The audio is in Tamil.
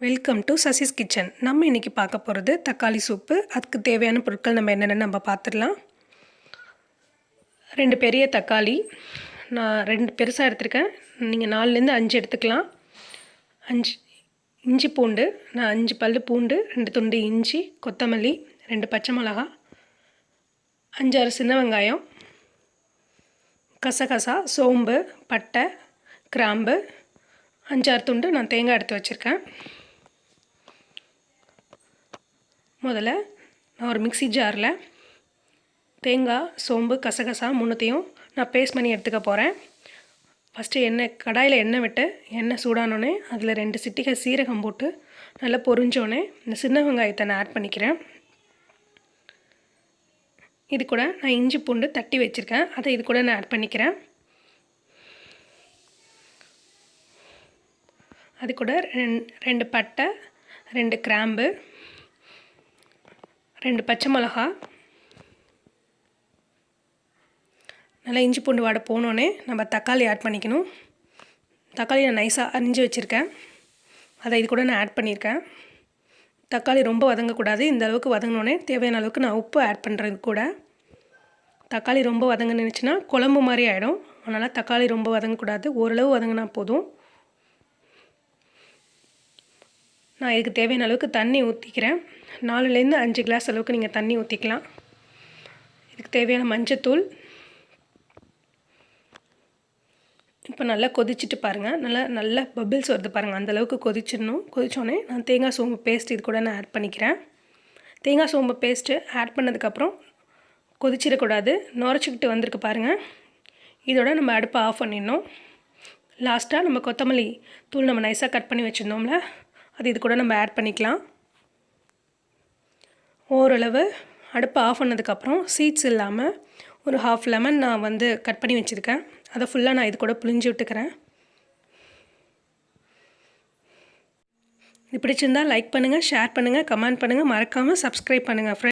Welcome to Sasi's kitchen. நம்ம இன்றைக்கி பார்க்க போகிறது தக்காளி சூப்பு. அதுக்கு தேவையான பொருட்கள் நம்ம என்னென்னு நம்ம பார்த்துடலாம். 2 பெரிய தக்காளி, நான் 2 பெருசாக எடுத்துருக்கேன். நீங்கள் 4லேருந்து 5 எடுத்துக்கலாம். 5 இஞ்சி பூண்டு, நான் 5 பல் பூண்டு, 2 துண்டு இஞ்சி, கொத்தமல்லி, 2 பச்சை மிளகா, 5-6 சின்ன வெங்காயம், கசகசா, சோம்பு, பட்டை, கிராம்பு, 5-6 துண்டு நான் தேங்காய் எடுத்து வச்சுருக்கேன். முதல்ல நான் ஒரு மிக்ஸி ஜாரில் தேங்காய், சோம்பு, கசகசா 3த்தையும் நான் பேஸ்ட் பண்ணி எடுத்துக்க போகிறேன். ஃபஸ்ட்டு கடாயில் எண்ணெய் விட்டு எண்ணெய் சூடானோடனே அதில் 2 சிட்டிகை சீரகம் போட்டு நல்லா பொரிஞ்சோடனே இந்த சின்ன வெங்காயத்தை நான் ஆட் பண்ணிக்கிறேன். இது கூட நான் இஞ்சி பூண்டு தட்டி வச்சுருக்கேன், அதை இது கூட நான் ஆட் பண்ணிக்கிறேன். அது கூட 2 பட்டை, 2 கிராம்பு, 2 பச்சை மிளகா, நல்லா இஞ்சி பூண்டு வாடை போனோடனே நம்ம தக்காளி ஆட் பண்ணிக்கணும். தக்காளி நான் நைஸாக அரிஞ்சு வச்சுருக்கேன், அதை இது கூட நான் ஆட் பண்ணியிருக்கேன். தக்காளி ரொம்ப வதங்கக்கூடாது. இந்த அளவுக்கு வதங்கினோடனே தேவையான அளவுக்கு நான் உப்பு ஆட் பண்ணுறது கூட. தக்காளி ரொம்ப வதங்கினுச்சுன்னா குழம்பு மாதிரி ஆகிடும். அதனால் தக்காளி ரொம்ப வதங்கக்கூடாது, ஓரளவு வதங்கினா போதும். நான் இதுக்கு தேவையான அளவுக்கு தண்ணி ஊற்றிக்கிறேன். 4லேருந்து 5 கிளாஸ் அளவுக்கு நீங்கள் தண்ணி ஊற்றிக்கலாம். இதுக்கு தேவையான மஞ்சத்தூள். இப்போ நல்லா கொதிச்சுட்டு பாருங்கள், நல்லா பபிள்ஸ் வருது பாருங்கள், அந்தளவுக்கு கொதிச்சிடணும். கொதிச்சோடனே நான் தேங்காய் சோம்பு பேஸ்ட் இது கூட நான் ஆட் பண்ணிக்கிறேன். தேங்காய் சோம்பு பேஸ்ட்டு ஆட் பண்ணதுக்கப்புறம் கொதிச்சிடக்கூடாது, நுரைச்சிக்கிட்டு வந்திருக்கு பாருங்கள். இதோட நம்ம அடுப்பை ஆஃப் பண்ணிடணும். லாஸ்ட்டாக நம்ம கொத்தமல்லி தூள் நம்ம நைஸாக கட் பண்ணி வச்சுருந்தோம்ல, அது இது கூட நம்ம ஆட் பண்ணிக்கலாம். ஓரளவு அடுப்பை ஆஃப் பண்ணதுக்கப்புறம் சீட்ஸ் இல்லாமல் ஒரு ½ லெமன் நான் கட் பண்ணி வச்சுருக்கேன், அதை ஃபுல்லாக நான் இது கூட புழிஞ்சு விட்டுக்கிறேன். இது பிடிச்சிருந்தால் லைக் பண்ணுங்கள், ஷேர் பண்ணுங்கள், கமெண்ட் பண்ணுங்கள், மறக்காமல் சப்ஸ்கிரைப் பண்ணுங்கள்.